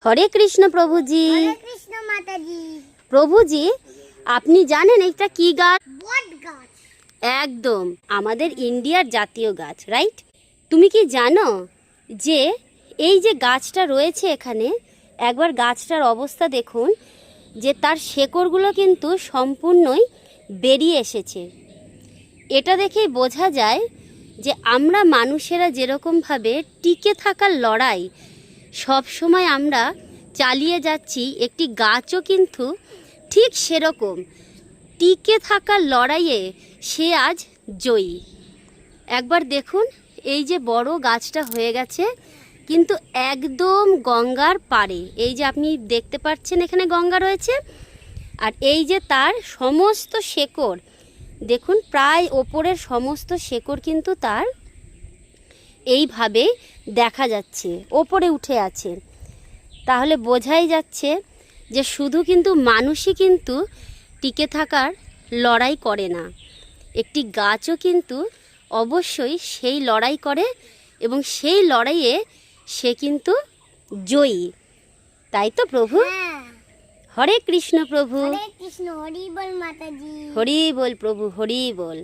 হরে কৃষ্ণ প্রভুজি। হরে কৃষ্ণ মাতাজি। প্রভুজি, আপনি জানেন এটা কি গাছ? বট গাছ। একদম আমাদের ইন্ডিয়ার জাতীয় গাছ, রাইট? তুমি কি জানো যে এই যে গাছটা রয়েছে এখানে, একবার গাছটার অবস্থা দেখুন, যে তার শেকড়গুলো কিন্তু সম্পূর্ণই বেরিয়ে এসেছে। এটা দেখেই বোঝা যায় যে আমরা মানুষেরা যেরকমভাবে টিকে থাকার লড়াই সব সময় আমরা চালিয়ে যাচ্ছি, একটি গাছও কিন্তু ঠিক সেরকম টিকে থাকার লড়াইয়ে সে আজ জয়ী। একবার দেখুন, এই যে বড় গাছটা হয়ে গেছে কিন্তু একদম গঙ্গার পাড়ে। এই যে আপনি দেখতে পাচ্ছেন এখানে গঙ্গা রয়েছে, আর এই যে তার সমস্ত শেকড় দেখুন, প্রায় ওপরের সমস্ত শেকড় কিন্তু তার এইভাবে দেখা যাচ্ছে, ওপরে উঠে আছে। তাহলে বোঝাই যাচ্ছে যে শুধু কিন্তু মানুষই কিন্তু টিকে থাকার লড়াই করে না, একটি গাছও কিন্তু অবশ্যই সেই লড়াই করে এবং সেই লড়াইয়ে সে কিন্তু জয়ী। তাই তো প্রভু? হ্যাঁ। হরে কৃষ্ণ প্রভু। হরে কৃষ্ণ। হরি বল মাতাজি। হরি বল প্রভু, হরি বল।